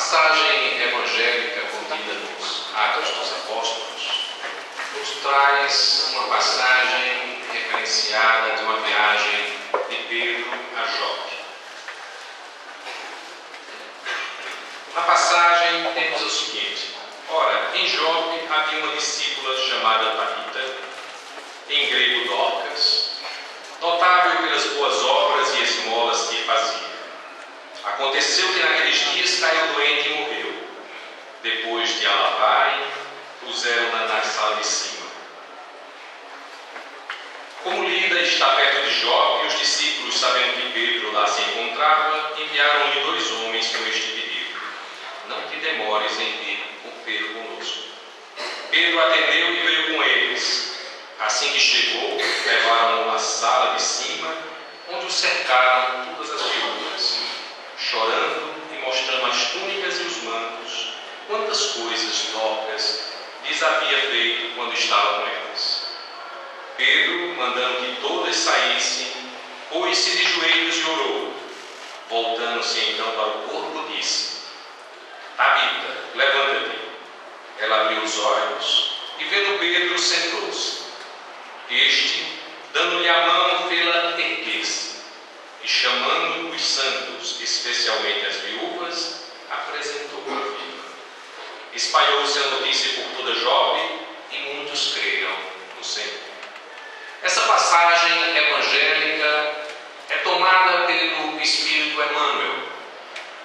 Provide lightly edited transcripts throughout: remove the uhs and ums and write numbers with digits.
passagem evangélica contida nos Atos dos Apóstolos nos traz uma passagem referenciada de uma viagem de Pedro a Jope. Na passagem temos o seguinte: ora, em Jope havia uma discípula chamada Tabita, em grego Dorcas, notável pelas boas obras e esmolas que fazia. Aconteceu que naqueles dias caiu doente e morreu. Depois de a lavarem, puseram-na na sala de cima. Como Lida está perto de Jope, os discípulos, sabendo que Pedro lá se encontrava, enviaram-lhe 2 homens com este pedido: não te demores em vir ter conosco. Pedro atendeu e veio com eles. Assim que chegou, levaram-no à sala de cima, onde o cercaram todas as viúvas, chorando e mostrando as túnicas e os mantos, quantas coisas Dorcas lhes havia feito quando estava com elas. Pedro, mandando que todas saíssem, pôs-se de joelhos e orou. Voltando-se então para o corpo, disse: Tabita, levanta-te. Ela abriu os olhos e, vendo Pedro, sentou-se. Este, dando-lhe a mão, fê-la erguer-se e, chamando os santos, especialmente as viúvas, apresentou-a viva. Espalhou-se a notícia por toda Jope e muitos creram no Senhor. Essa passagem evangélica é tomada pelo Espírito Emmanuel,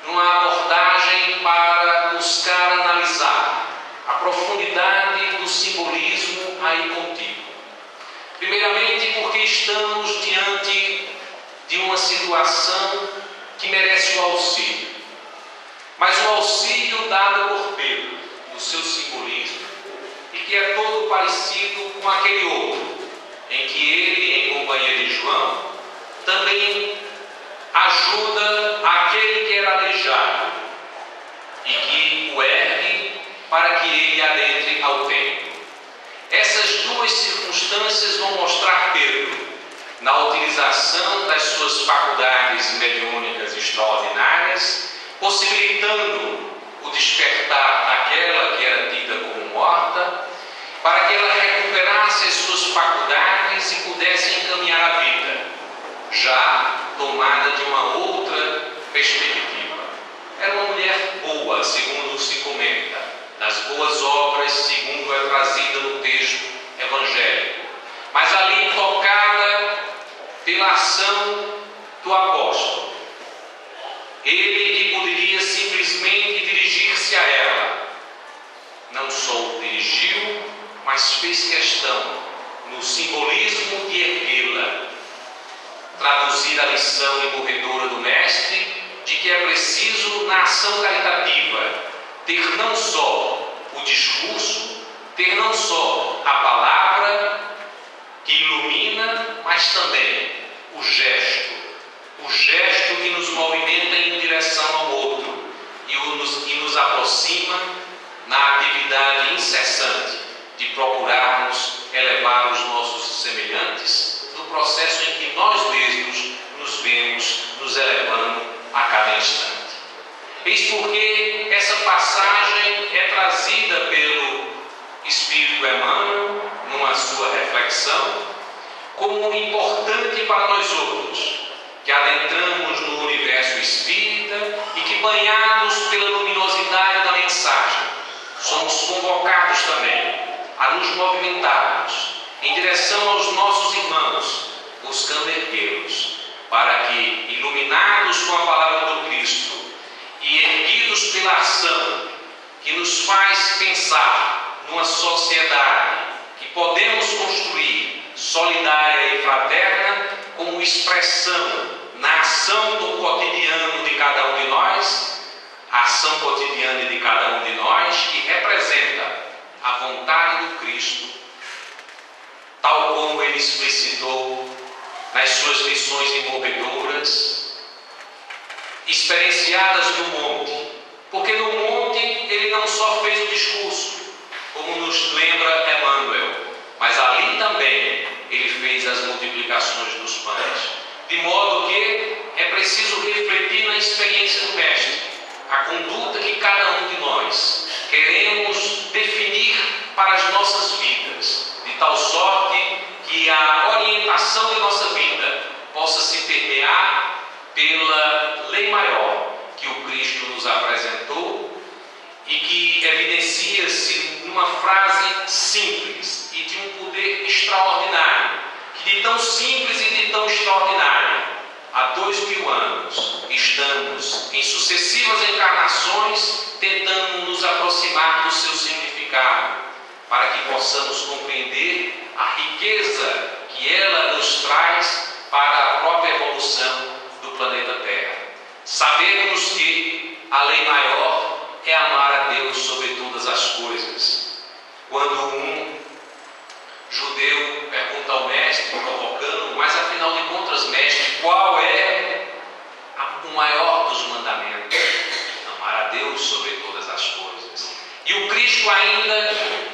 numa abordagem para buscar analisar a profundidade do simbolismo aí contido. Primeiramente, porque estamos diante de uma situação que merece o auxílio, mas um auxílio dado por Pedro, no seu simbolismo, e que é todo parecido com aquele outro, em que ele, em companhia de João, também ajuda aquele que era aleijado e que o ergue para que ele adentre ao templo. Essas 2 circunstâncias vão mostrar Pedro na utilização das suas faculdades mediúnicas extraordinárias, possibilitando o despertar daquela que era tida como morta, para que ela recuperasse as suas faculdades e pudesse encaminhar a vida, já tomada de uma outra perspectiva. Era uma mulher boa, segundo se comenta, das boas obras, segundo é trazida no texto evangélico, mas ali tocada pela ação do apóstolo. Ele que poderia simplesmente dirigir-se a ela, não só o dirigiu, mas fez questão, no simbolismo de erguê-la, traduzir a lição emborredora do Mestre de que é preciso, na ação caritativa, ter não só o discurso, ter não só a palavra que ilumina, mas também o gesto que nos movimenta em direção ao outro e nos aproxima na atividade incessante de procurarmos elevar os nossos semelhantes no processo em que nós mesmos nos vemos nos elevando a cada instante. Eis porque essa passagem é trazida pelo Espírito Emmanuel, numa sua reflexão, como importante para nós outros, que adentramos no universo espírita e que, banhados pela luminosidade da mensagem, somos convocados também a nos movimentarmos em direção aos nossos irmãos, buscando erguê-los, para que, iluminados com a palavra do Cristo e erguidos pela ação que nos faz pensar numa sociedade que podemos construir solidária e fraterna, como expressão na ação do cotidiano de cada um de nós, a ação cotidiana de cada um de nós que representa a vontade do Cristo, tal como ele explicitou nas suas lições imorredoras, experienciadas no monte, porque no monte ele não só fez o discurso, como nos lembra Emmanuel, mas ali também ele fez as multiplicações dos pães, de modo que é preciso refletir na experiência do Mestre, a conduta que cada um de nós queremos definir para as nossas vidas, de tal sorte que a orientação de nossa vida possa se permear pela lei maior que o Cristo nos apresentou e que evidencia-se numa frase simples e de um poder extraordinário, que de tão simples e de tão extraordinário, há 2000 anos estamos em sucessivas encarnações tentando nos aproximar do seu significado, para que possamos compreender a riqueza que ela nos traz para a própria evolução do planeta Terra. Sabemos que a lei maior é amar a Deus sobre todas as coisas. Quando um judeu pergunta ao mestre, provocando, mas afinal de contas, mestre, qual é o maior dos mandamentos? Amar a Deus sobre todas as coisas. E o Cristo ainda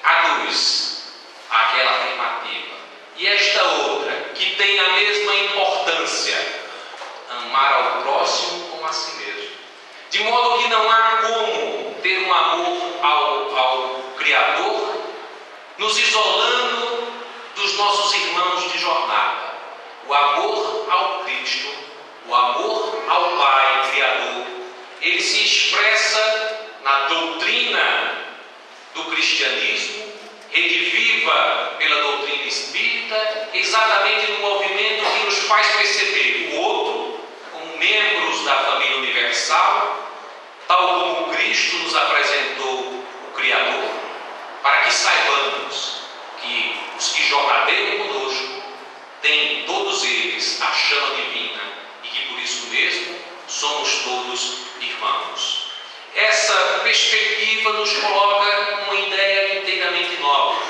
aduz aquela afirmativa. E esta outra, que tem a mesma importância, amar ao próximo como a si mesmo. De modo que não há como ter um amor ao Criador, nos isolando dos nossos irmãos de jornada. O amor ao Cristo, o amor ao Pai Criador, ele se expressa na doutrina do cristianismo, rediviva pela doutrina espírita, exatamente no movimento que nos faz perceber o outro como membros da família universal, tal como Cristo nos apresentou o Criador, para que saibamos que os que jornadeiam conosco têm todos eles a chama divina e que por isso mesmo somos todos irmãos. Essa perspectiva nos coloca uma ideia inteiramente nova,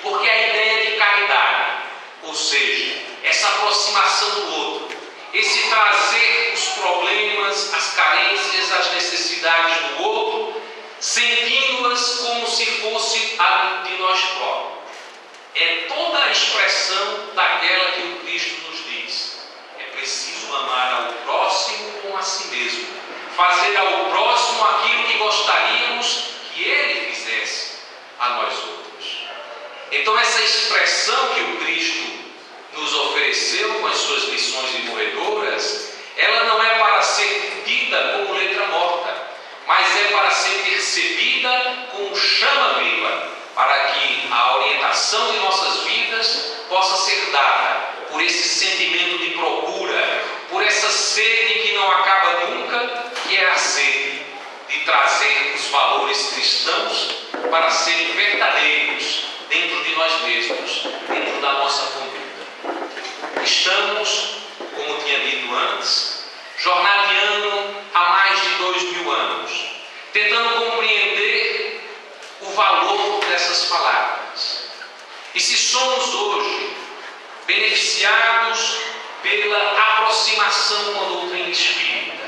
porque a ideia de caridade, ou seja, essa aproximação do outro, esse trazer os problemas, as carências, as necessidades do outro, sentindo-as como se fosse a de nós próprios. É toda a expressão daquela que o Cristo nos diz. É preciso amar ao próximo como a si mesmo. Fazer ao próximo aquilo que gostaríamos que ele fizesse a nós outros. Então essa expressão que o Cristo nos ofereceu com as suas lições imorredoras, ela não é para ser dita como letra morta, mas é para ser percebida como chama viva, para que a orientação de nossas vidas possa ser dada por esse sentimento de procura, por essa sede que não acaba nunca, que é a sede de trazer os valores cristãos para serem verdadeiros dentro de nós mesmos, dentro da nossa conduta. Estamos, como tinha dito antes, jornadeando há mais de 2000 anos, tentando compreender o valor dessas palavras. E se somos hoje beneficiados pela aproximação com a doutrina espírita,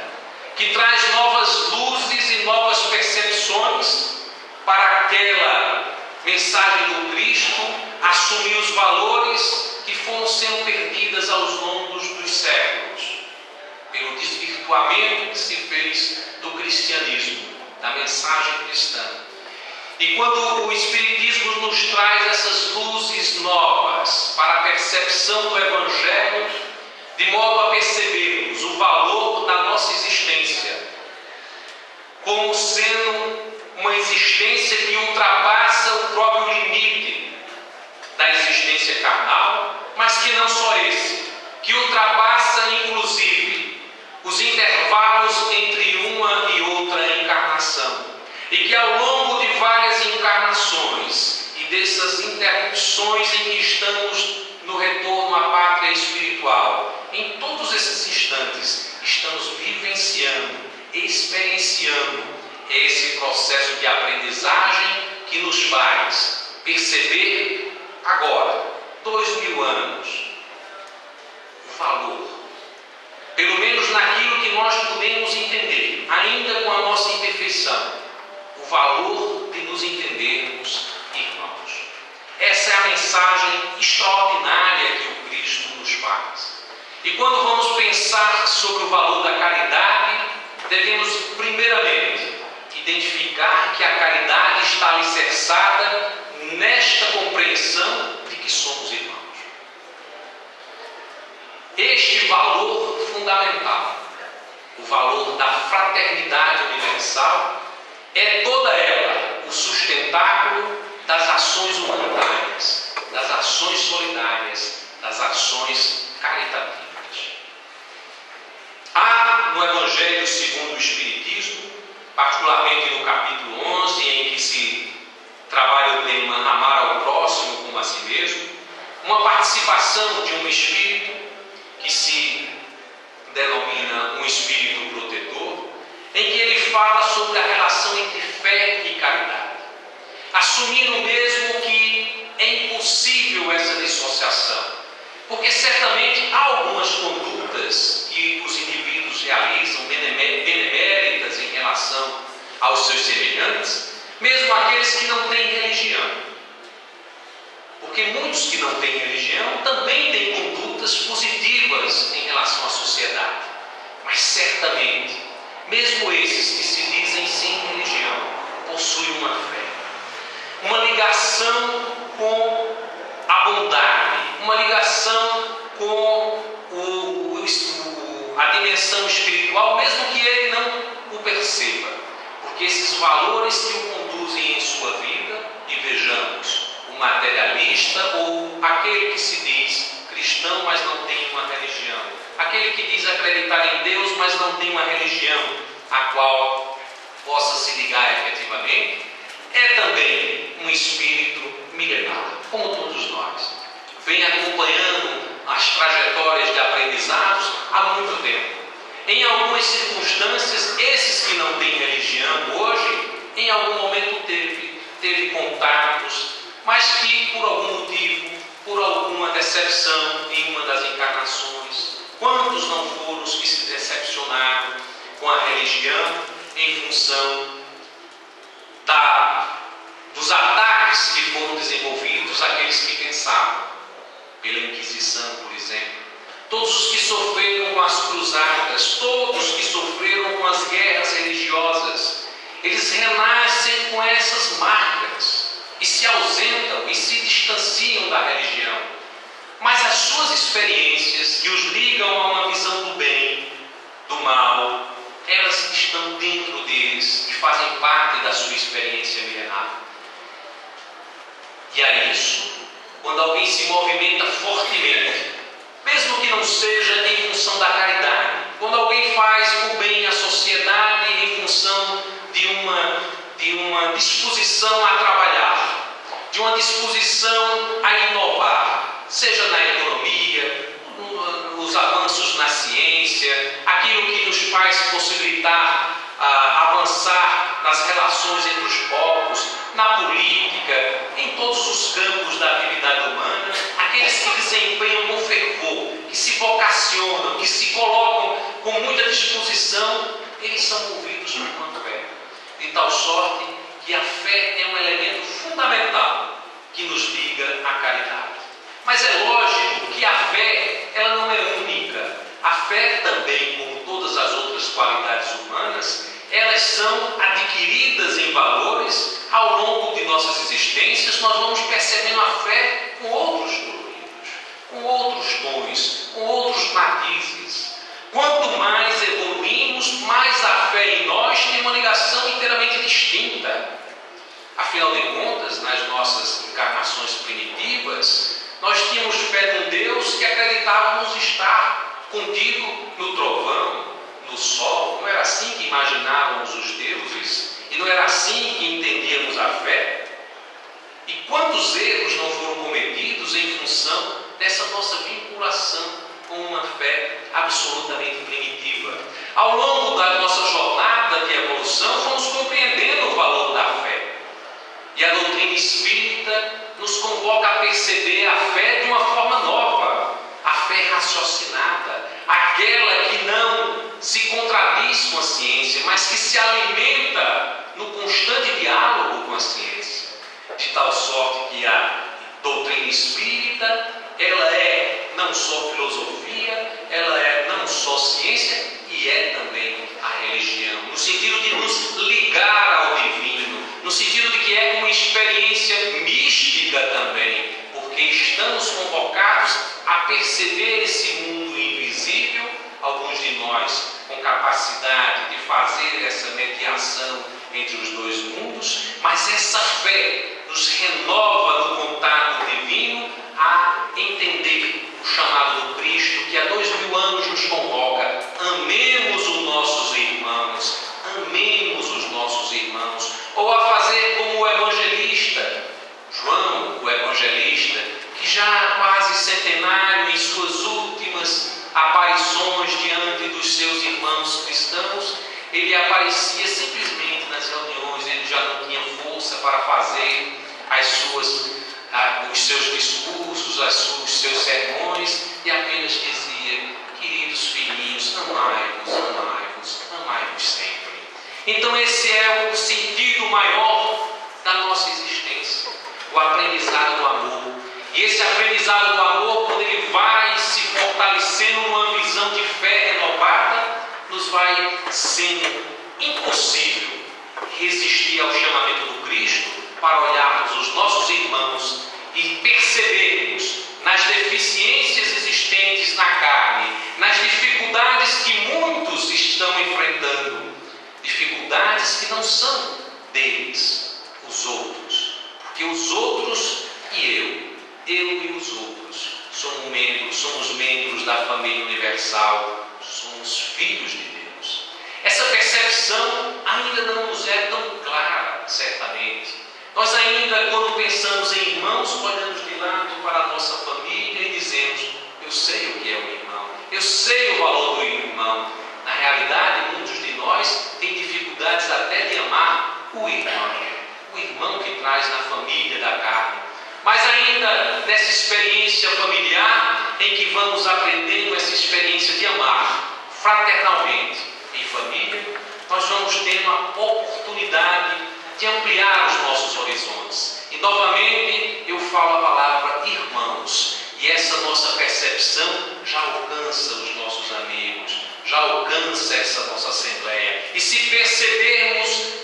que traz novas luzes e novas percepções para aquela mensagem do Cristo, assumir os valores que foram sendo perdidas aos longos dos séculos, pelo desvirtuamento que se fez do cristianismo, da mensagem cristã. E quando o Espiritismo nos traz essas luzes novas para a percepção do Evangelho, de modo a percebermos o valor da nossa existência como sendo uma existência que ultrapassa o próprio limite da existência carnal, mas que não só esse, que ultrapassa inclusive os intervalos entre uma e outra encarnação, e que ao longo de várias encarnações e dessas interrupções em que estamos no retorno à pátria espiritual, em todos esses instantes estamos vivenciando, experienciando esse processo de aprendizagem que nos faz perceber agora, 2000 anos, o valor, pelo menos naquilo que nós podemos entender, ainda com a nossa imperfeição, o valor de nos entendermos irmãos. Essa é a mensagem extraordinária que o Cristo nos faz. E quando vamos pensar sobre o valor da caridade, devemos primeiramente identificar que a caridade está alicerçada nesta compreensão de que somos irmãos. Este valor fundamental, o valor da fraternidade universal, é toda ela o sustentáculo das ações humanitárias, das ações solidárias, das ações caritativas. Há no Evangelho segundo o Espiritismo, particularmente no capítulo 11, em que se trabalha o tema amar ao próximo como a si mesmo, uma participação de um espírito que se denomina um espírito protetor, em que ele fala sobre a relação entre fé e caridade, assumindo mesmo que é impossível essa dissociação, porque certamente há algumas condutas que os indivíduos realizam beneméritas em relação aos seus semelhantes, mesmo aqueles que não têm religião. Porque muitos que não têm religião também têm condutas positivas em relação à sociedade. Mas certamente, mesmo esses que se dizem sem religião, possuem uma fé, uma ligação com a bondade, uma ligação com a dimensão espiritual, mesmo que ele não o perceba. Porque esses valores que o conduzem em sua vida, e vejamos, o materialista ou aquele que se diz cristão, mas não tem uma religião, aquele que diz acreditar em Deus, mas não tem uma religião a qual possa se ligar efetivamente, é também um espírito milenar, como todos nós. Vem acompanhando as trajetórias de aprendizados há muito tempo. Em algumas circunstâncias, esses que não têm religião hoje, em algum momento teve contatos, mas que por algum motivo, por alguma decepção em uma das encarnações, quantos não foram os que se decepcionaram com a religião em função dos ataques que foram desenvolvidos àqueles que pensavam, pela Inquisição, por exemplo. Todos os que sofreram com as cruzadas, todos que sofreram com as guerras religiosas, eles renascem com essas marcas e se ausentam e se distanciam da religião. Mas as suas experiências que os ligam a uma visão do bem, do mal, elas estão dentro deles e fazem parte da sua experiência milenar. E a isso, quando alguém se movimenta fortemente, mesmo que não seja em função da caridade, quando alguém faz o bem à sociedade em função de uma disposição a trabalhar, de uma disposição a inovar, seja na economia, os avanços na ciência, aquilo que nos faz possibilitar avançar nas relações entre os povos, na política, em todos os campos da atividade humana, aqueles que desempenham com fervor, que se vocacionam, que se colocam com muita disposição, eles são movidos por uma fé, de tal sorte que a fé é um elemento fundamental que nos liga à caridade. Mas é lógico que a fé, ela não é única. A fé também, como todas as outras qualidades humanas, elas são adquiridas em valores ao longo de nossas existências. Nós vamos percebendo a fé com outros coloridos, com outros tons, com outros matizes. Quanto mais evoluímos, mais a fé em nós tem uma ligação inteiramente distinta. Afinal de contas, nas nossas encarnações primitivas, nós tínhamos fé num Deus que acreditávamos estar contido no trovão, no sol. Não era assim que imaginávamos os deuses e não era assim que entendíamos a fé. E quantos erros não foram cometidos em função dessa nossa vinculação com uma fé absolutamente primitiva. Ao longo da nossa jornada de evolução, fomos compreendendo o valor da fé. E a doutrina espírita nos convoca a perceber a fé de uma forma nova, a fé raciocinada, aquela que não se contradiz com a ciência, mas que se alimenta no constante diálogo com a ciência, de tal sorte que a doutrina espírita, ela é não só filosofia, ela é não só ciência, e é também a religião nós com capacidade de fazer essa mediação entre os dois mundos, mas essa fé nos renova no contato divino a entender o chamado do Cristo, que há 2000 anos nos convoca: amemos os nossos irmãos, amemos os nossos irmãos, ou a fazer como o evangelista, João, o evangelista, que já há quase centenário, em suas últimas aparições diante dos seus irmãos cristãos, ele aparecia simplesmente nas reuniões, ele já não tinha força para fazer os seus discursos, os seus sermões, e apenas dizia: queridos filhinhos, amai-vos, amai-vos, amai-vos sempre. Então esse é o sentido maior da nossa existência, o aprendizado do amor. E esse aprendizado do amor, quando ele vai se fortalecendo numa visão de fé renovada, nos vai sendo impossível resistir ao chamamento do Cristo para olharmos os nossos irmãos e percebermos nas deficiências existentes na carne, nas dificuldades que muitos estão enfrentando, dificuldades que não são deles, os outros, porque os outros e eu e os outros somos membros da família universal, somos filhos de Deus. Essa percepção ainda não nos é tão clara, certamente. Nós ainda, quando pensamos em irmãos, olhamos de lado para a nossa família e dizemos: eu sei o que é um irmão, eu sei o valor do irmão. Na realidade, muitos de nós têm dificuldades até de amar o irmão que traz na família da carne. Mas ainda nessa experiência familiar, em que vamos aprendendo essa experiência de amar fraternalmente em família, nós vamos tendo a oportunidade de ampliar os nossos horizontes. E novamente eu falo a palavra irmãos, e essa nossa percepção já alcança os nossos amigos, já alcança essa nossa assembleia. E se percebermos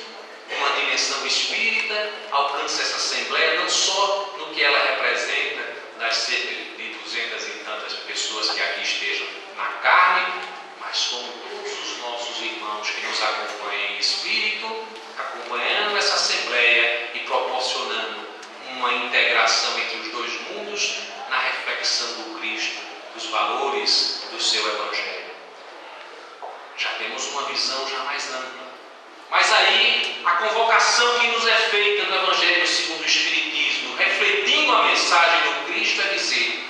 uma dimensão espírita, alcança essa assembleia não só no que ela representa, das cerca de 200 e tantas pessoas que aqui estejam na carne, mas como todos os nossos irmãos que nos acompanham em espírito, acompanhando essa assembleia e proporcionando uma integração entre os dois mundos na reflexão do Cristo, dos valores do seu Evangelho. Já temos uma visão já mais ampla. Mas aí, a convocação que nos é feita no Evangelho segundo o Espiritismo, refletindo a mensagem do Cristo, é dizer: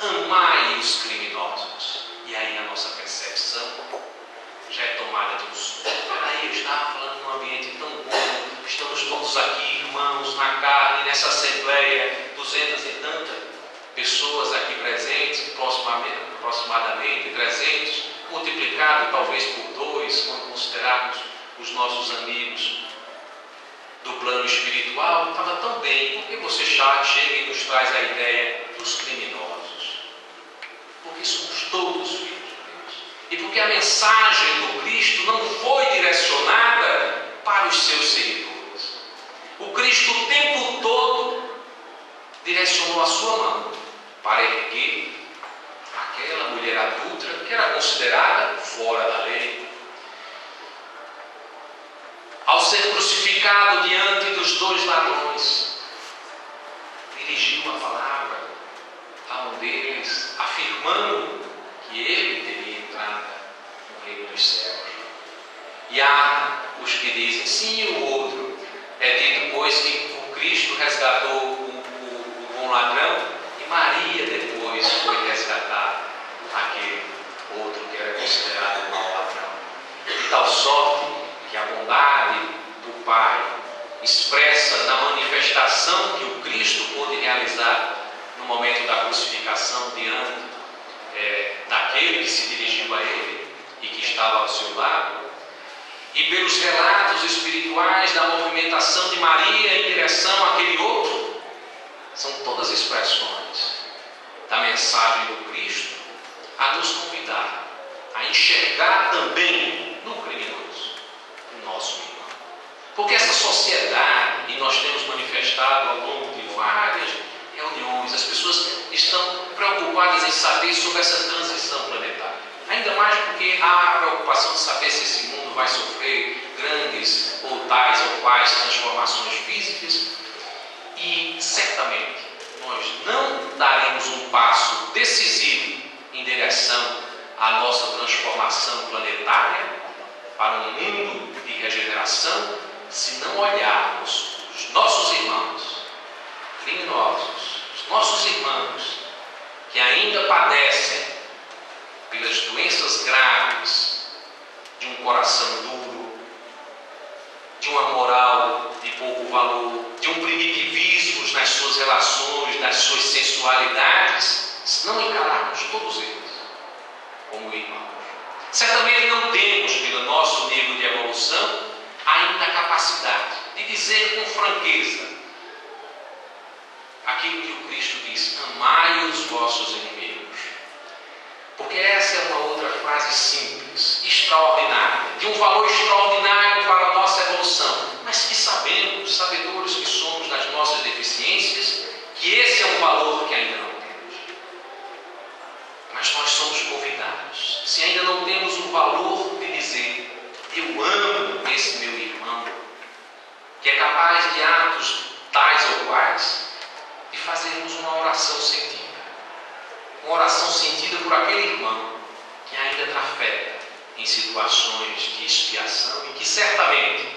amai os criminosos. E aí a nossa percepção já é tomada de um susto. Peraí, eu estava falando num ambiente tão bom, estamos todos aqui, irmãos, na carne, nessa assembleia, 200 e tantas pessoas aqui presentes, aproximadamente 300, multiplicado talvez por 2, quando considerarmos os nossos amigos do plano espiritual. Estava tão bem. Por que você chega e nos traz a ideia dos criminosos? Porque somos todos filhos de Deus. E porque a mensagem do Cristo não foi direcionada para os seus seguidores. O Cristo o tempo todo direcionou a sua mão para erguer aquela mulher adúltera que era considerada fora da lei. Ao ser crucificado diante dos 2 ladrões, dirigiu a palavra a um deles, afirmando que ele teria entrada no reino dos céus. E há os que dizem sim, e o outro. É dito, pois, que o Cristo resgatou o bom ladrão, e Maria depois foi resgatar aquele outro que era considerado o mau ladrão. De tal sorte que a bondade do Pai, expressa na manifestação que o Cristo pôde realizar no momento da crucificação diante daquele que se dirigiu a ele e que estava ao seu lado, e pelos relatos espirituais da movimentação de Maria em direção àquele outro, são todas expressões da mensagem do Cristo a nos convidar a enxergar também no criminoso o nosso irmão. Porque essa sociedade, e nós temos manifestado ao longo de várias reuniões, as pessoas estão preocupadas em saber sobre essa transição planetária. Ainda mais porque a preocupação de saber se esse mundo vai sofrer grandes ou tais ou quais transformações físicas. E certamente nós não daremos um passo decisivo em direção à nossa transformação planetária para um mundo de regeneração se não olharmos os nossos irmãos criminosos, os nossos irmãos que ainda padecem pelas doenças graves de um coração duro, de uma moral de pouco valor, de um primitivismo nas suas relações, nas suas sensualidades, se não encararmos todos eles como irmãos. Certamente não temos, pelo nosso nível de evolução, ainda a capacidade de dizer com franqueza aquilo que o Cristo diz: amai os vossos inimigos. Porque essa é uma outra frase simples, extraordinária, de um valor extraordinário para a nossa evolução, mas que sabemos, sabedores que somos das nossas deficiências, que esse é um valor que ainda não temos. Mas nós somos convidados, se ainda não temos o valor de dizer: eu amo esse meu irmão, que é capaz de atos tais ou quais, de fazermos uma oração sentida. Uma oração sentida por aquele irmão que ainda trafega em situações de expiação e que certamente,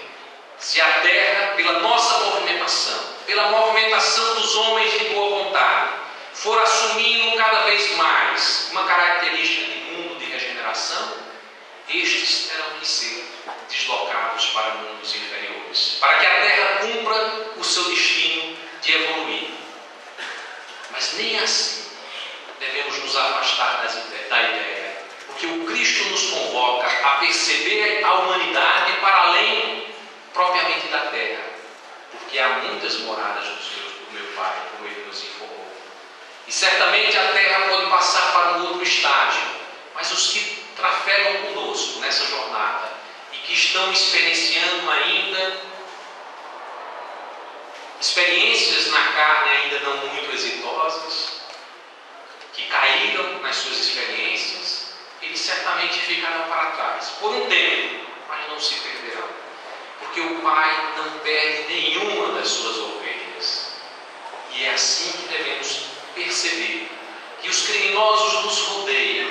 se a terra, pela nossa movimentação, pela movimentação dos homens de boa vontade, for assumindo cada vez mais uma característica de mundo de regeneração, estes terão que ser deslocados para mundos inferiores, para que a terra cumpra o seu destino de evoluir. Mas nem assim devemos nos afastar da ideia, porque o Cristo nos convoca a perceber a humanidade para além propriamente da terra, porque há muitas moradas do meu Pai, como Ele nos informou. E certamente a terra pode passar para um outro estágio, mas os que trafegam conosco nessa jornada e que estão experienciando ainda experiências na carne ainda não muito exitosas, que caíram nas suas experiências, eles certamente ficarão para trás, por um tempo, mas não se perderão. Porque o Pai não perde nenhuma das suas ovelhas. E é assim que devemos perceber que os criminosos nos rodeiam,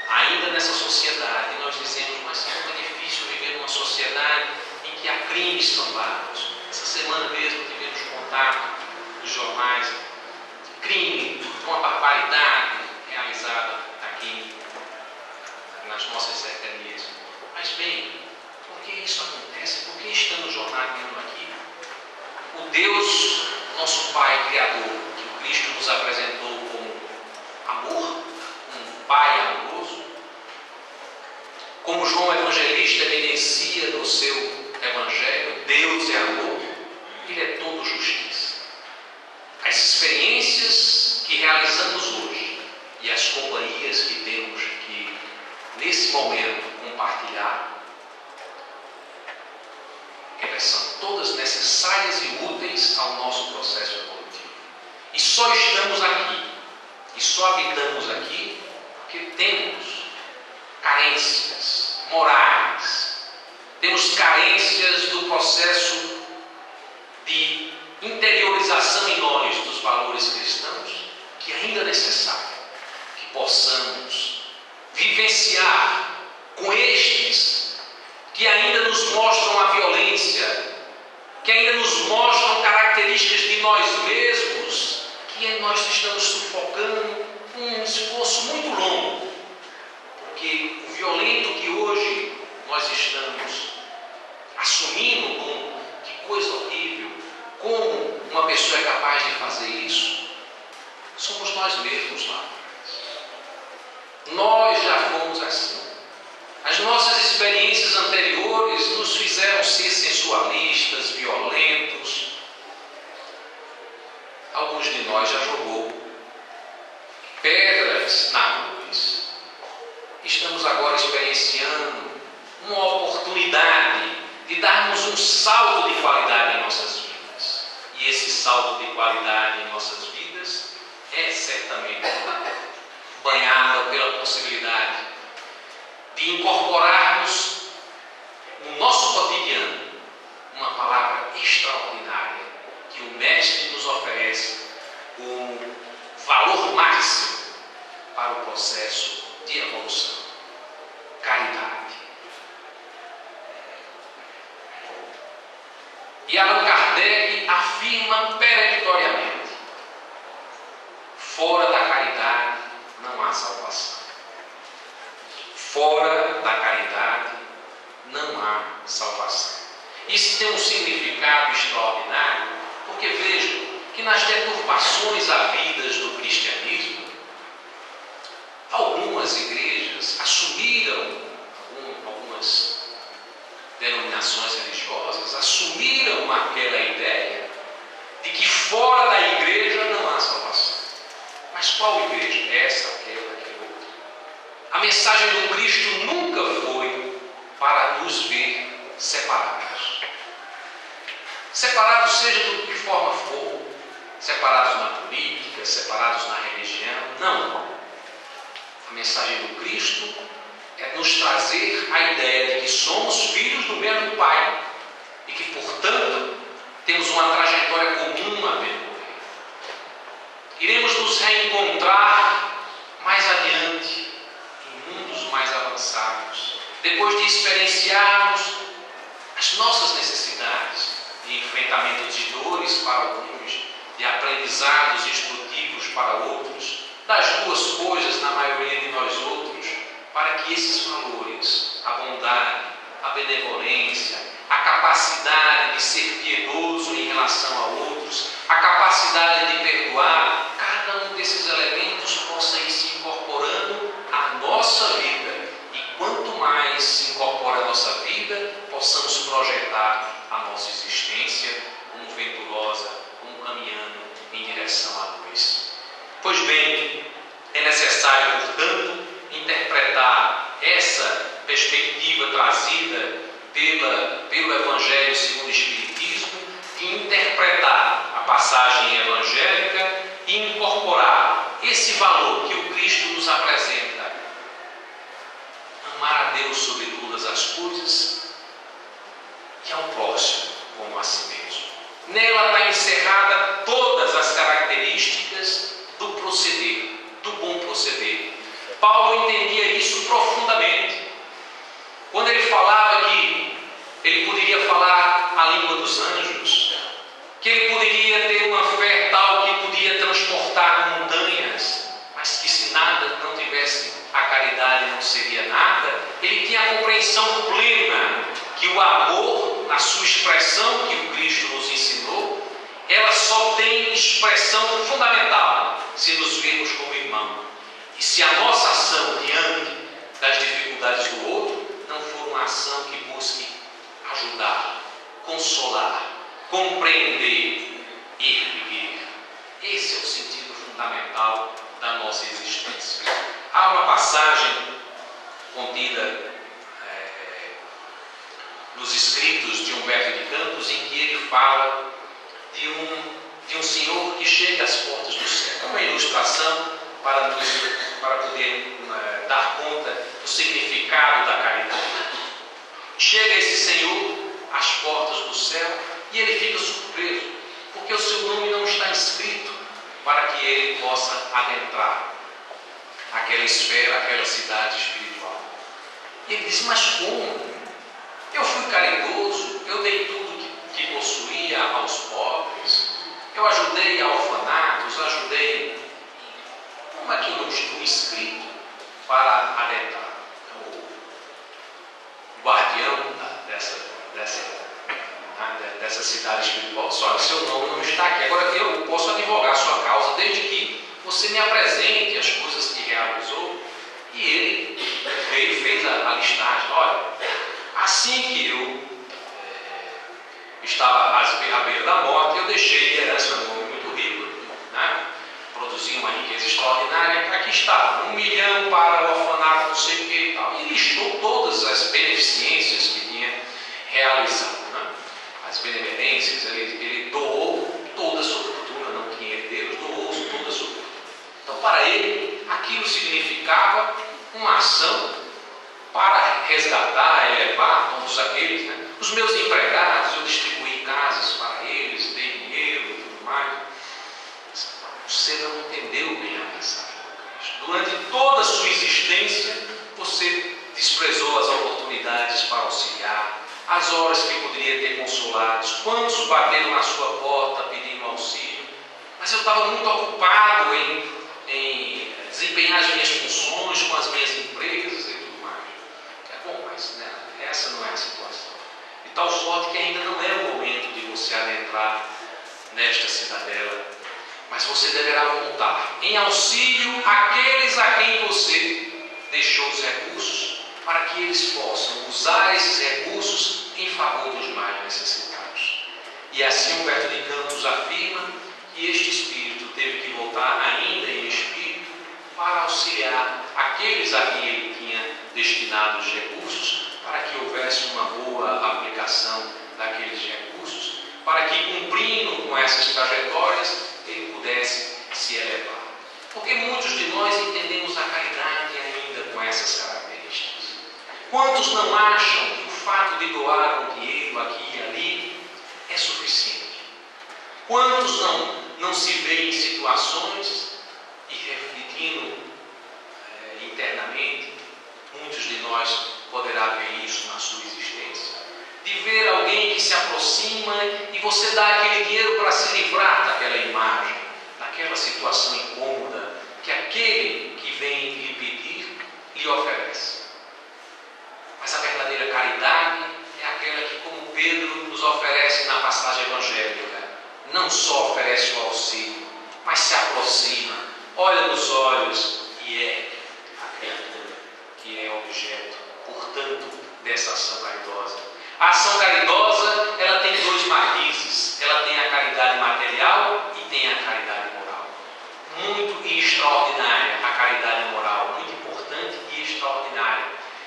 ainda nessa sociedade. E nós dizemos: mas como é difícil viver numa sociedade em que há crimes sambados. Essa semana mesmo tivemos contato nos jornais, crime com a barbaridade realizada aqui nas nossas cercanias. Mas bem, por que isso acontece? Por que estamos jornaleando aqui? O Deus, nosso Pai Criador, que o Cristo nos apresentou como amor, um Pai amoroso, como João Evangelista evidencia no seu Evangelho, Deus é amor, Ele é todo justiça. As experiências que realizamos hoje e as companhias que temos que, nesse momento, compartilhar, elas são todas necessárias e úteis ao nosso processo evolutivo. E só estamos aqui, e só habitamos aqui, porque temos carências morais, temos carências do processo de interiorização em nós dos valores cristãos, que ainda é necessário que possamos vivenciar com estes que ainda nos mostram a violência, que ainda nos mostram características de nós mesmos, que nós estamos sufocando um esforço muito longo, porque o violento que hoje nós estamos assumindo como que coisa horrível, como uma pessoa é capaz de fazer isso, somos nós mesmos lá atrás. Nós já fomos assim. As nossas experiências anteriores nos fizeram ser sensualistas, violentos. Alguns de nós já jogou pedras na cruz. Estamos agora experienciando uma oportunidade de darmos um salto de qualidade em nossas vidas. E esse salto de qualidade em nossas vidas é certamente banhado pela possibilidade de de incorporarmos no nosso cotidiano uma palavra extraordinária que o Mestre nos oferece como valor máximo para o processo de evolução: caridade. E Allan Kardec afirma peremptoriamente: fora da caridade não há salvação. Fora da caridade não há salvação. Isso tem um significado extraordinário, porque vejam que nas deturpações havidas do cristianismo, algumas igrejas assumiram, algumas denominações religiosas assumiram aquela ideia de que fora da igreja não há salvação. Mas qual igreja? Essa, aquela, outra. A mensagem do Cristo nunca foi para nos ver separados. Separados seja de que forma for, separados na política, separados na religião, não. A mensagem do Cristo é nos trazer a ideia de que somos filhos do mesmo Pai e que, portanto, temos uma trajetória comum a percorrer. Iremos nos reencontrar mais adiante, em mundos mais avançados, depois de experienciarmos as nossas necessidades de enfrentamento de dores para alguns, de aprendizados instrutivos para outros, das duas coisas na maioria de nós outros, para que esses valores, a bondade, a benevolência, a capacidade de ser piedoso em relação a outros, a capacidade de perdoar, cada um desses elementos possa ir se incorporando à nossa vida. E quanto mais se incorpora a nossa vida, possamos projetar a nossa existência como venturosa, como caminhando em direção à luz. Pois bem, é necessário, portanto, interpretar essa perspectiva trazida pelo Evangelho segundo o Espiritismo, de interpretar a passagem evangélica e incorporar esse valor que o Cristo nos apresenta: amar a Deus sobre todas as coisas e ao próximo como a si mesmo. Nela está encerrada todas as características do proceder, do bom proceder. Paulo entendia isso profundamente. Quando ele falava que ele poderia falar a língua dos anjos, que ele poderia ter uma fé tal que podia transportar montanhas, mas que se nada não tivesse a caridade não seria nada, ele tinha a compreensão plena que o amor, na sua expressão que o Cristo nos ensinou, ela só tem expressão fundamental se nos virmos como irmão. E se a nossa ação diante das dificuldades do outro não for uma ação que busque ajudar, consolar, compreender e erguer. Esse é o sentido fundamental da nossa existência. Há uma passagem contida nos escritos de Humberto de Campos em que ele fala de um senhor que chega às portas do céu. É uma ilustração para poder dar conta do significado da caridade. Chega esse senhor às portas do céu e ele fica surpreso, porque o seu nome não está inscrito para que ele possa adentrar aquela esfera, aquela cidade espiritual. E ele diz: mas como? Eu fui caridoso, eu dei tudo que possuía aos pobres, eu ajudei a orfanatos, ajudei. Como é que eu não estou inscrito para adentrar? O guardião dessa cidade espiritual disse: olha, seu nome não está aqui. Agora eu posso advogar a sua causa desde que você me apresente as coisas que realizou. E ele veio e fez a listagem. Olha, assim que eu estava à beira da morte, eu deixei de herança um homem muito rico, né? Produzia uma riqueza extraordinária. Aqui está, 1 milhão para o orfanato, não sei o que e tal. E listou todas as beneficências que tinha realizado, né? As benemerências. Ele doou toda a sua fortuna, não tinha herdeiros, doou toda a sua fortuna. Então, para ele, aquilo significava uma ação para resgatar, elevar todos aqueles, né? Os meus empregados, eu distribuí casas para eles, dei dinheiro e tudo mais. Você não entendeu bem a mensagem do Cristo. Durante toda a sua existência, você desprezou as oportunidades para auxiliar, as horas que poderia ter consolados. Quantos bateram na sua porta pedindo auxílio? Mas eu estava muito ocupado em desempenhar as minhas funções com as minhas empresas e tudo mais. É bom, mas né, essa não é a situação. De tal sorte que ainda não é o momento de você adentrar nesta cidadela, mas você deverá voltar em auxílio àqueles a quem você deixou os recursos, para que eles possam usar esses recursos em favor dos mais necessitados. E assim Humberto de Campos afirma que este espírito teve que voltar ainda em espírito para auxiliar aqueles a quem ele tinha destinado os recursos, para que houvesse uma boa aplicação daqueles recursos, para que, cumprindo com essas trajetórias, ele pudesse se elevar. Porque muitos de nós entendemos a caridade ainda com essas características. Quantos não acham que o fato de doar um dinheiro aqui e ali é suficiente? Quantos não se veem em situações, e refletindo internamente, muitos de nós poderá ver isso na sua existência, de ver alguém que se aproxima e você dá aquele dinheiro para se livrar daquela imagem, daquela situação incômoda que aquele que vem lhe pedir lhe oferece. Mas a verdadeira caridade é aquela que, como Pedro nos oferece na passagem evangélica, não só oferece o auxílio, mas se aproxima, olha nos olhos e é a criatura que é objeto, portanto, dessa ação caridosa. A ação caridosa, ela tem dois matizes. Ela tem a caridade material e tem a caridade moral. Muito e extraordinária a caridade moral, muito importante e extraordinária.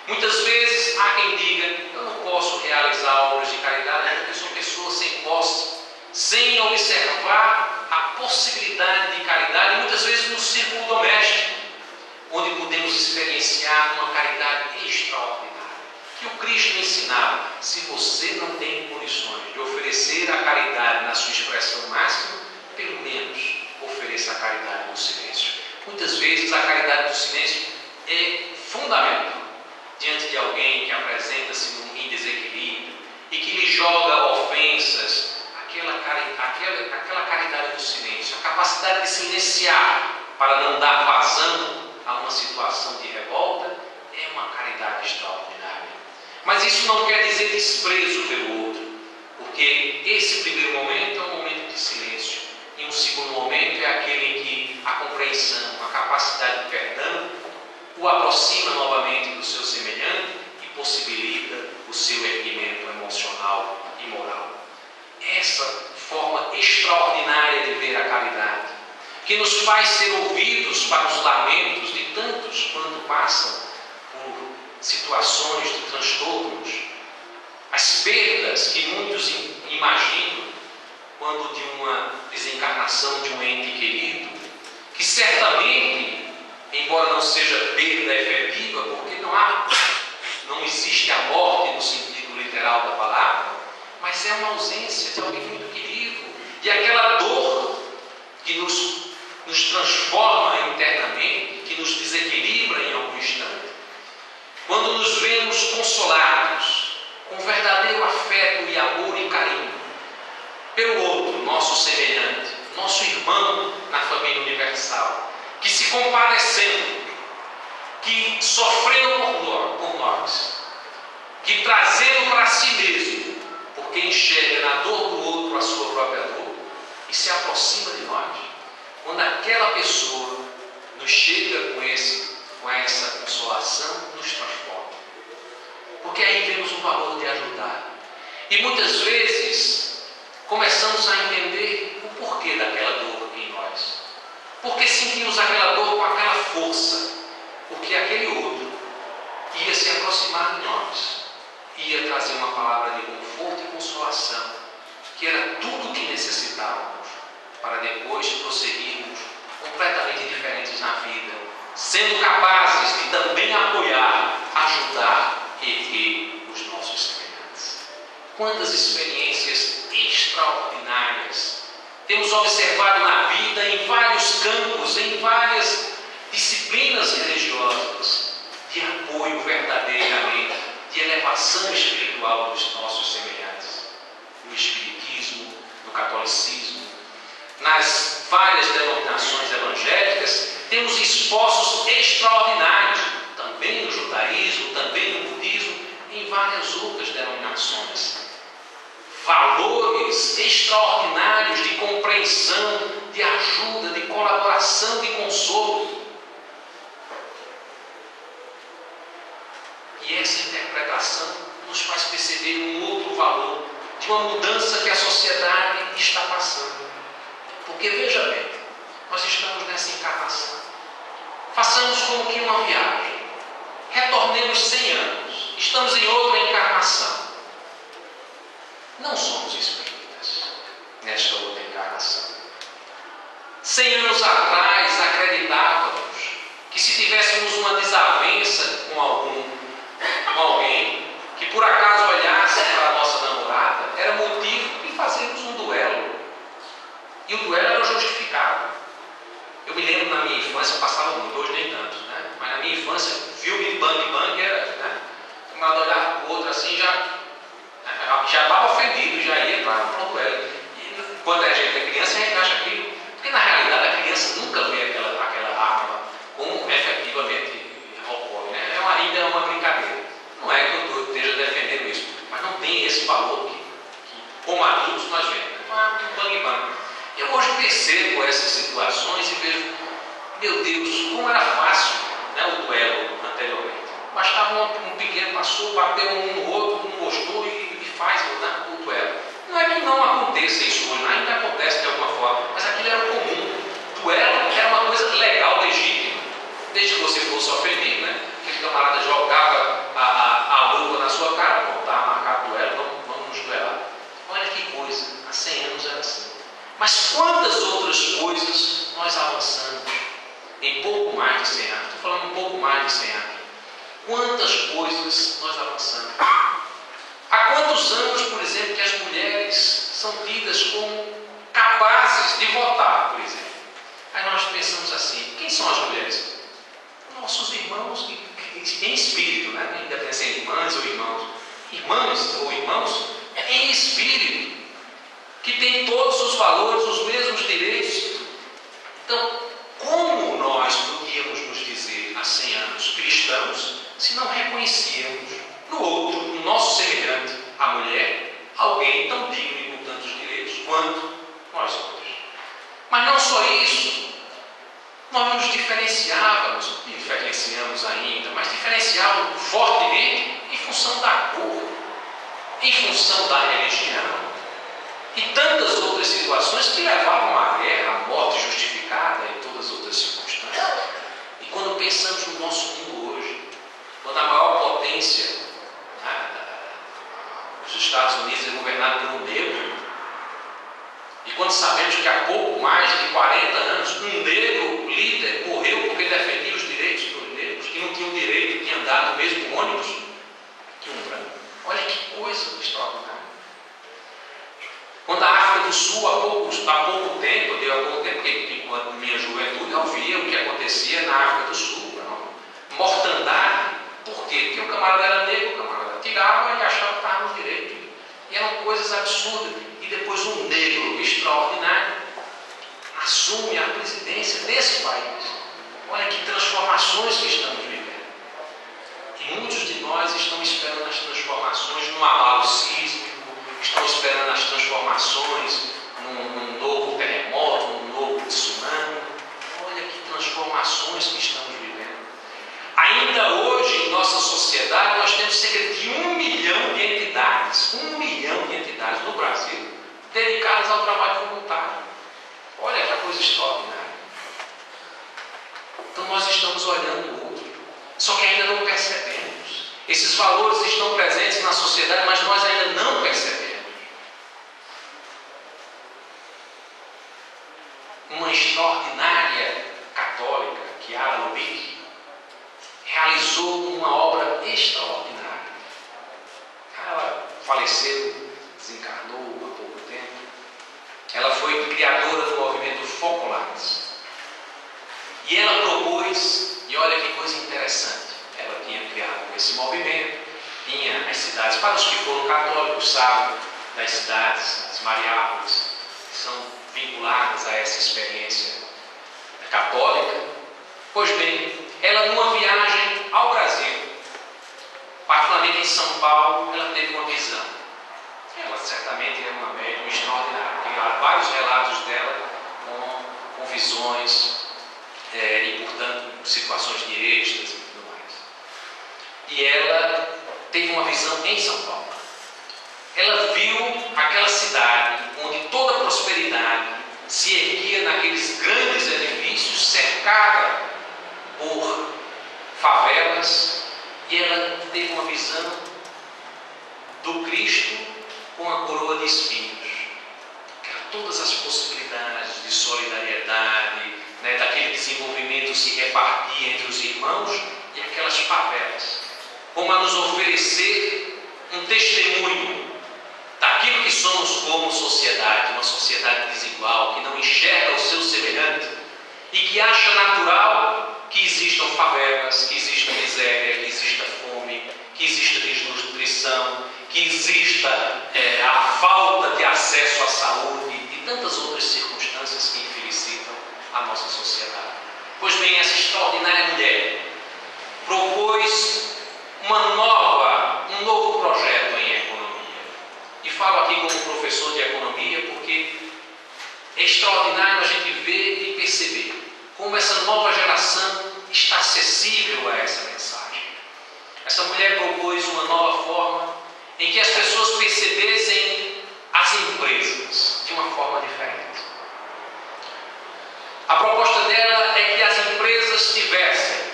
Muitas vezes há quem diga, eu não posso realizar obras de caridade porque sou pessoa sem posse, sem observar a possibilidade de caridade, muitas vezes no círculo doméstico, onde podemos experienciar uma caridade extraordinária. Que o Cristo ensinava, se você não tem condições de oferecer a caridade na sua expressão máxima, pelo menos ofereça a caridade no silêncio. Muitas vezes a caridade do silêncio é fundamental diante de alguém que apresenta-se em desequilíbrio e que lhe joga ofensas, aquela caridade do silêncio, a capacidade de silenciar para não dar vazão a uma situação de revolta, é uma caridade extraordinária. Mas isso não quer dizer desprezo pelo outro, porque esse primeiro momento é um momento de silêncio, e um segundo momento é aquele em que a compreensão, a capacidade de perdão, o aproxima novamente do seu semelhante e possibilita o seu erguimento emocional e moral. Essa forma extraordinária de ver a caridade, que nos faz ser ouvidos para os lamentos de tantos quando passam por situações de transtornos, as perdas que muitos imaginam quando de uma desencarnação de um ente querido, que certamente, embora não seja perda efetiva, porque não existe a morte no sentido literal da palavra, mas é uma ausência de alguém muito querido, e aquela dor que nos transforma internamente, que nos desequilibra em algum instante, quando nos vemos consolados com verdadeiro afeto e amor e carinho pelo outro, nosso semelhante, nosso irmão na família universal, que se compadecendo, que sofrendo por nós, que trazendo para si mesmo, porque enxerga na dor do outro a sua própria dor, e se aproxima de nós, quando aquela pessoa nos chega com essa consolação, nos transforma. Porque aí vemos o valor de ajudar. E muitas vezes começamos a entender o porquê daquela dor em nós. Porque sentimos aquela dor com aquela força. Porque aquele outro ia se aproximar de nós, ia trazer uma palavra de conforto e consolação, que era tudo o que necessitávamos para depois prosseguirmos completamente diferentes na vida, sendo capazes de também apoiar, ajudar e Quantas experiências extraordinárias temos observado na vida, em vários campos, em várias disciplinas religiosas, de apoio verdadeiramente, de elevação espiritual dos nossos semelhantes. No Espiritismo, no Catolicismo, nas várias denominações evangélicas, temos esforços extraordinários, também no judaísmo, também no budismo, em várias outras denominações. Valores extraordinários de compreensão, de ajuda, de colaboração, de consolo. E essa interpretação nos faz perceber um outro valor de uma mudança que a sociedade está passando. Porque veja bem, nós estamos nessa encarnação. Façamos como que uma viagem. Retornemos 100 anos. Estamos em outra encarnação. Não somos espíritas nesta outra encarnação. 100 anos atrás acreditávamos que se tivéssemos uma desavença com alguém que por acaso olhasse para a nossa namorada, era motivo de fazermos um duelo. E o duelo era justificado. Eu me lembro na minha infância, passava muito, hoje nem tanto, né? Mas na minha infância, filme de Bang Bang era, né? Um olhava para o outro assim, já estava ofendido, já ia para o duelo. E quando a gente é criança, a gente acha aquilo. Porque na realidade a criança nunca vê aquela arma como efetivamente ocorre, né? Ainda é uma brincadeira. Não é que eu esteja defendendo isso, mas não tem esse valor que como adultos nós vemos. Um bang bang. Eu hoje percebo essas situações e vejo, meu Deus, como era fácil, né, o duelo anteriormente. Bastava um pequeno passou, bateu um no outro, não gostou e faz o duelo. Não é que não aconteça isso hoje, ainda acontece de alguma forma, mas aquilo era comum. O duelo era uma coisa legal, legítima. Desde que você fosse ofendido, né? Aquele camarada jogava a luva na sua cara, pô, tá marcado o duelo, vamos nos duelar. Olha que coisa, há 100 anos era assim. Mas quantas outras coisas nós avançamos em pouco mais de 100 anos? Estou falando um pouco mais de 100 anos. Quantas coisas nós avançamos? Há quantos anos, por exemplo, que as mulheres são tidas como capazes de votar, por exemplo? Aí nós pensamos assim, quem são as mulheres? Nossos irmãos em espírito, né? Independente se irmãs ou irmãos. Irmãs ou irmãos em espírito, que têm todos os valores, os mesmos direitos. Então, como nós podíamos nos dizer há 100 anos cristãos, se não reconhecíamos no outro, no nosso semelhante, a mulher, alguém tão digno e com tantos direitos quanto nós outros? Mas não só isso, nós nos diferenciávamos, e diferenciamos ainda, mas diferenciávamos fortemente em função da cor, em função da religião, e tantas outras situações que levavam à guerra, à morte justificada e todas as outras circunstâncias. E quando pensamos no nosso mundo hoje, quando a maior potência, né, os Estados Unidos é governado por um negro, e quando sabemos que há pouco mais de 40 anos um negro líder morreu porque defendia os direitos dos negros, que não tinham direito de andar no mesmo ônibus que um branco. Olha que coisa extraordinária. Quando a África do Sul, há pouco tempo, porque enquanto minha juventude eu via o que acontecia na África do Sul, mortandade. Por quê? Porque o camarada era negro, o camarada tirava e achava que estava no direito. E eram coisas absurdas. E depois um negro extraordinário assume a presidência desse país. Olha que transformações que estamos vivendo. E muitos de nós estão esperando as transformações num abalo sísmico, estão esperando as transformações num novo terremoto, num novo tsunami. Olha que transformações que estamos vivendo. Ainda hoje, em nossa sociedade, nós temos cerca de 1 milhão de entidades, 1 milhão de entidades no Brasil, dedicadas ao trabalho voluntário. Olha que coisa extraordinária. Então nós estamos olhando o outro, só que ainda não percebemos. Esses valores estão presentes na sociedade, mas nós ainda não percebemos. Uma extraordinária católica, Chiara Lubich, realizou uma obra extraordinária. Ela faleceu as cidades. Para os que foram católicos, sabem das cidades, as Mariápolis, que são vinculadas a essa experiência católica. Pois bem, ela numa viagem ao Brasil, particularmente em São Paulo, ela teve uma visão. Ela certamente é uma médium extraordinária, porque há vários relatos dela com visões e, portanto, situações de êxtase e tudo mais. E ela teve uma visão em São Paulo. Ela viu aquela cidade onde toda a prosperidade se erguia naqueles grandes edifícios, cercada por favelas, e ela teve uma visão do Cristo com a coroa de espinhos. Todas as possibilidades de solidariedade, né, daquele desenvolvimento se repartir entre os irmãos e aquelas favelas, como a nos oferecer um testemunho daquilo que somos como sociedade, uma sociedade desigual, que não enxerga o seu semelhante e que acha natural que existam favelas, que exista miséria, que exista fome, que exista desnutrição, que exista a falta de acesso à saúde e tantas outras circunstâncias que infelicitam a nossa sociedade. Pois bem, essa extraordinária mulher propôs um novo projeto em economia. E falo aqui como professor de economia porque é extraordinário a gente ver e perceber como essa nova geração está acessível a essa mensagem. Essa mulher propôs uma nova forma em que as pessoas percebessem as empresas de uma forma diferente. A proposta dela é que as empresas tivessem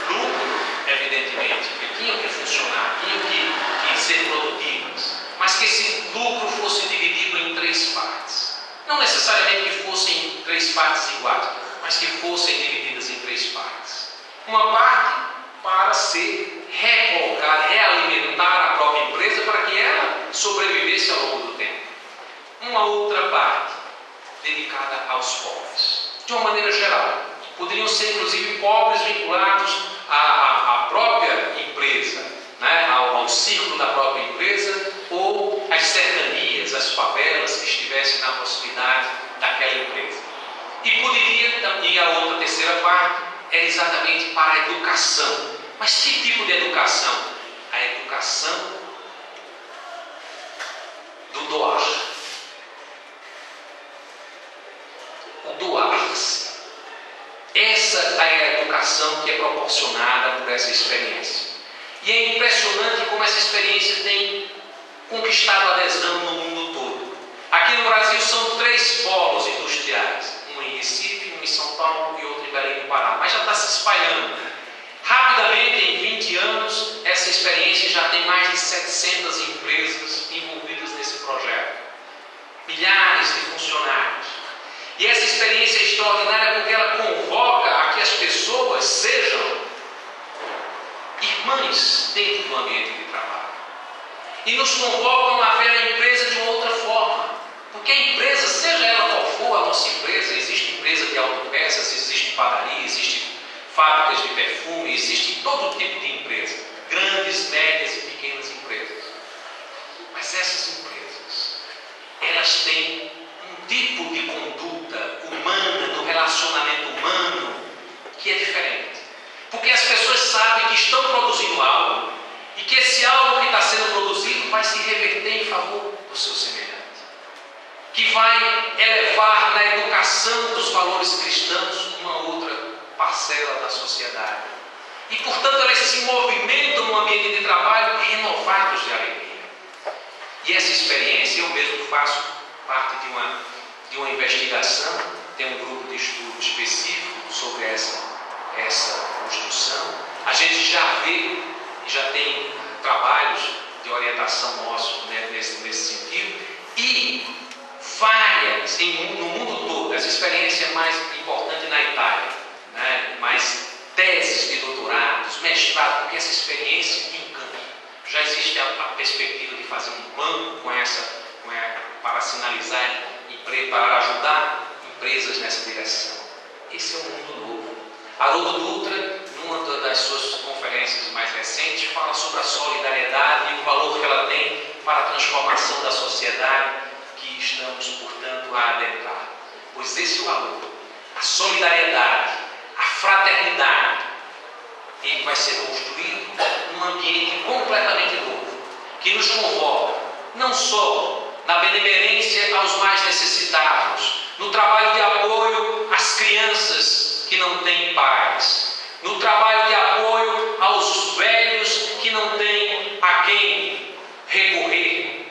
lucro, evidentemente, que tinham que funcionar, tinham que ser produtivas, mas que esse lucro fosse dividido em 3 partes. Não necessariamente que fossem 3 partes iguais, mas que fossem divididas em 3 partes. Uma parte para ser recolocada, realimentar a própria empresa para que ela sobrevivesse ao longo do tempo. Uma outra parte dedicada aos pobres. De uma maneira geral, poderiam ser inclusive pobres vinculados à própria empresa, né? ao círculo da própria empresa, ou às cercanias, às favelas que estivessem na proximidade daquela empresa. E a outra terceira parte é exatamente para a educação. Mas que tipo de educação? A educação do doar. O doar-se. Essa é a educação que é proporcionada por essa experiência. E é impressionante como essa experiência tem conquistado adesão no mundo todo. Aqui no Brasil são 3 polos industriais. Um em Recife, um em São Paulo e outro em Belém do Pará. Mas já está se espalhando. Rapidamente, em 20 anos, essa experiência já tem mais de 700 empresas envolvidas nesse projeto. Milhares de funcionários. E essa experiência é extraordinária porque ela convoca a que as pessoas sejam irmãs dentro do ambiente de trabalho. E nos convocam a ver a empresa de uma outra forma. Porque a empresa, seja ela qual for a nossa empresa, existe empresa de autopeças, existe padaria, existe fábricas de perfume, existe todo tipo de empresa, grandes, médias e pequenas empresas. Mas essas empresas, elas têm um tipo de conduta humana, do relacionamento humano, que é diferente. Porque as pessoas sabem que estão produzindo algo e que esse algo que está sendo produzido vai se reverter em favor do seu semelhante. Que vai elevar na educação dos valores cristãos uma outra parcela da sociedade. E, portanto, elas se movimentam no ambiente de trabalho renovados de alegria. E essa experiência, eu mesmo faço parte de uma investigação, tem um grupo de estudo específico sobre essa construção. A gente já vê, já tem trabalhos de orientação nossos, né, nesse sentido, e várias, no mundo todo, essa experiência é mais importante na Itália, né, mais teses de doutorados, mestrado, porque essa experiência que encanta. Já existe a perspectiva de fazer um banco para sinalizar e para ajudar empresas nessa direção. Esse é um mundo novo. Haroldo Dutra, numa das suas conferências mais recentes, recente, fala sobre a solidariedade e o valor que ela tem para a transformação da sociedade que estamos, portanto, a adentrar. Pois esse valor, a solidariedade, a fraternidade, ele vai ser construído num ambiente completamente novo, que nos convoca não só na benemerência aos mais necessitados, no trabalho de apoio às crianças que não têm pais, no trabalho de apoio aos velhos que não têm a quem recorrer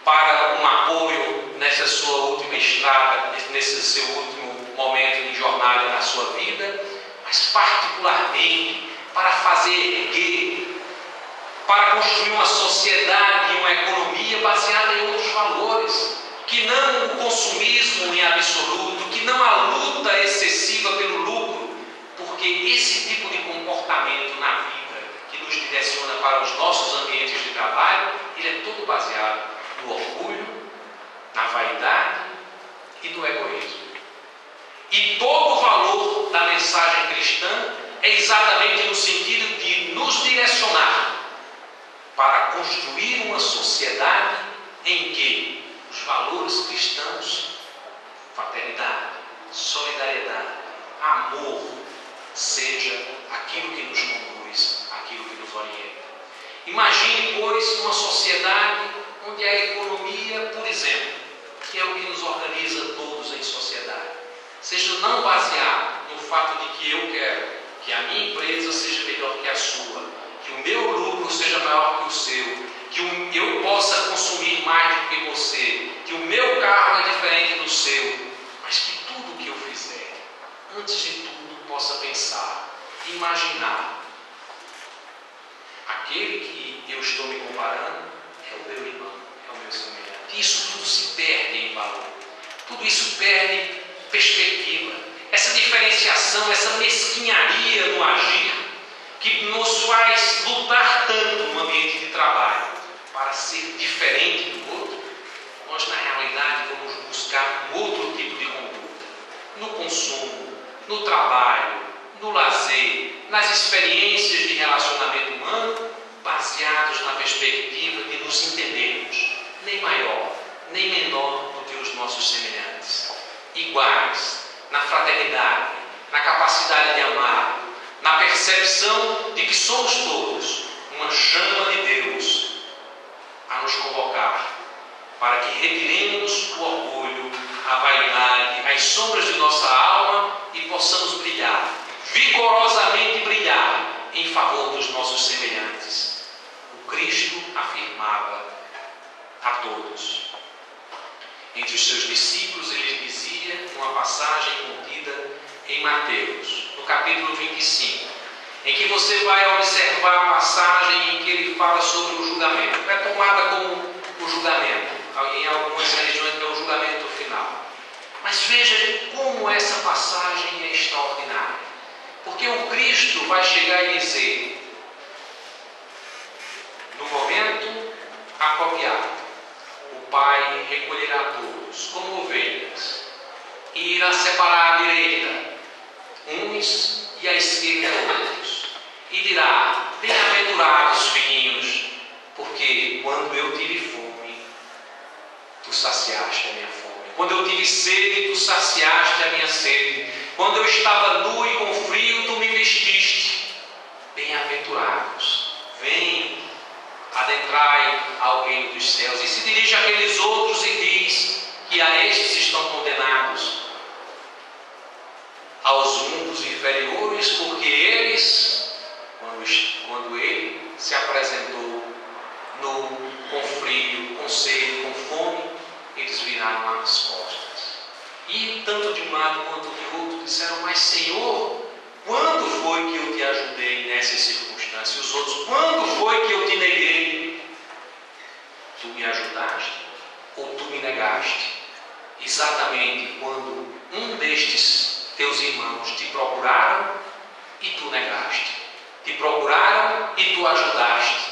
para um apoio nessa sua última estrada, nesse seu último momento de jornada na sua vida, mas particularmente para fazer erguer, para construir uma sociedade e uma economia baseada em outros valores, que não o consumismo em absoluto, que não a luta excessiva pelo lucro, porque esse tipo de comportamento na vida que nos direciona para os nossos ambientes de trabalho, ele é todo baseado no orgulho, na vaidade e no egoísmo. E todo o valor da mensagem cristã é exatamente no sentido de nos direcionar para construir uma sociedade em que os valores cristãos, fraternidade, solidariedade, amor, seja aquilo que nos conduz, aquilo que nos orienta. Imagine, pois, uma sociedade onde a economia, por exemplo, que é o que nos organiza todos em sociedade, seja não baseado no fato de que eu quero que a minha empresa seja melhor que a sua, que o meu lucro seja maior que o seu, que eu possa consumir mais do que você, que o meu carro é diferente do seu, mas que tudo que eu fizer, antes de tudo, possa pensar, imaginar, aquele que eu estou me comparando é o meu irmão, é o meu semelhante. Isso tudo se perde em valor, tudo isso perde perspectiva. Essa diferenciação, essa mesquinharia no agir, que nos faz lutar tanto no ambiente de trabalho para ser diferente do outro, nós na realidade vamos buscar um outro tipo de conduta, no consumo, no trabalho, no lazer, nas experiências de relacionamento humano, baseados na perspectiva de nos entendermos, nem maior, nem menor do que os nossos semelhantes, iguais, na fraternidade, na capacidade de amar, na percepção de que somos todos uma chama de Deus a nos convocar para que retiremos o orgulho, a vaidade, as sombras de nossa alma e possamos brilhar, vigorosamente brilhar em favor dos nossos semelhantes. O Cristo afirmava a todos. Entre os seus discípulos, ele dizia uma passagem contida em Mateus, no capítulo 25, em que você vai observar a passagem em que ele fala sobre o julgamento. É tomada como o julgamento, em algumas religiões é o julgamento final. Mas veja como essa passagem é extraordinária, porque o Cristo vai chegar e dizer, no momento apropriado, o Pai recolherá todos como ovelhas e irá separar à direita uns e à esquerda outros, e dirá: bem-aventurados filhinhos, porque quando eu tive fome, tu saciaste a minha fome. Quando eu tive sede, tu saciaste a minha sede. Quando eu estava nu e com frio, tu me vestiste. Bem-aventurados, vem, adentrai ao reino dos céus. E se dirige àqueles outros e diz que a estes estão condenados aos mundos inferiores, porque eles, quando ele se apresentou nu, com frio, com sede, com fome, eles viraram as costas. E tanto de um lado quanto de outro disseram: mas Senhor, quando foi que eu te ajudei nessas circunstâncias? Os outros: quando foi que eu te neguei? Tu me ajudaste ou tu me negaste? Exatamente quando um destes teus irmãos te procuraram e tu negaste, te procuraram e tu ajudaste.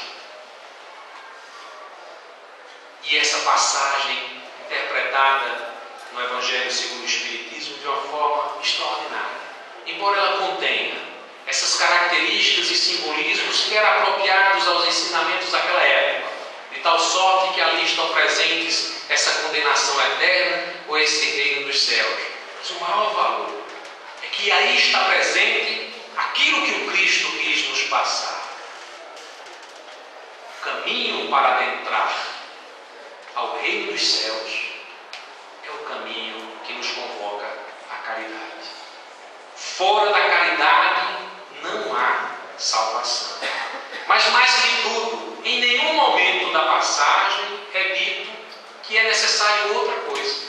E essa passagem, interpretada no Evangelho segundo o Espiritismo de uma forma extraordinária, embora ela contenha essas características e simbolismos que eram apropriados aos ensinamentos daquela época, de tal sorte que ali estão presentes essa condenação eterna ou esse reino dos céus. Mas o maior valor é que aí está presente aquilo que o Cristo quis nos passar. O caminho para adentrar ao reino dos céus é o caminho que nos convoca à caridade. Fora da caridade não há salvação. Mas mais que tudo, em nenhum momento da passagem é dito que é necessário outra coisa.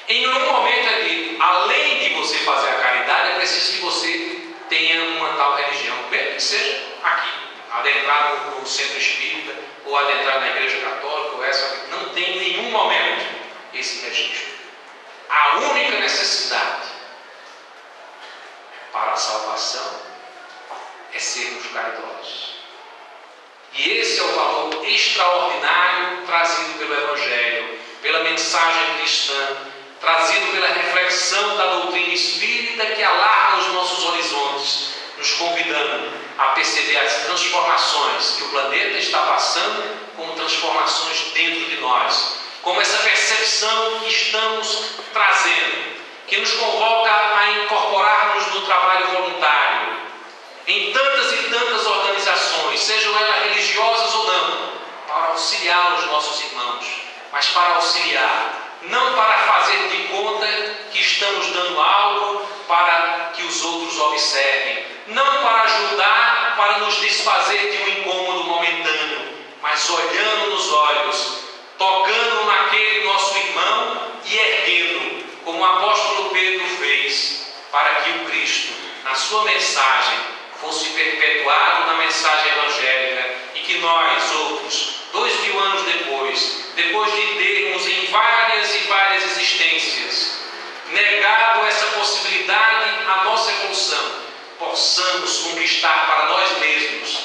Em nenhum momento é dito, além de você fazer a caridade, é preciso que você tenha uma tal religião, mesmo que seja aqui, adentrar no centro espírita, ou adentrar na igreja católica, ou essa, não tem em nenhum momento esse registro. A única necessidade para a salvação é sermos caridosos. E esse é o valor extraordinário trazido pelo Evangelho, pela mensagem cristã, trazido pela reflexão da doutrina espírita que alarga os nossos horizontes, nos convidando a perceber as transformações que o planeta está passando, como transformações dentro de nós, como essa percepção que estamos trazendo, que nos convoca a incorporarmos no trabalho voluntário, em tantas e tantas organizações, sejam elas religiosas ou não, para auxiliar os nossos irmãos, mas para auxiliar, não para fazer de conta que estamos dando algo para que os outros observem, não para ajudar, para nos desfazer de um incômodo momentâneo, mas olhando nos olhos, tocando naquele nosso irmão e erguendo, como o apóstolo Pedro fez, para que o Cristo, na sua mensagem, fosse perpetuado na mensagem evangélica e que nós, outros, 2000 anos depois de termos em várias e várias existências negado essa possibilidade à nossa evolução, possamos conquistar para nós mesmos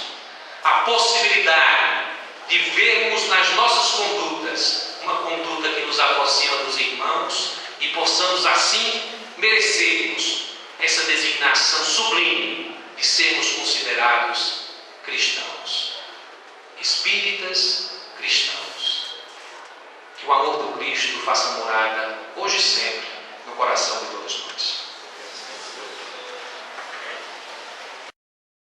a possibilidade de vermos nas nossas condutas uma conduta que nos aproxima dos irmãos e possamos assim merecermos essa designação sublime de sermos considerados cristãos, espíritas cristãos. Que o amor do Cristo faça morada hoje e sempre no coração de todos nós.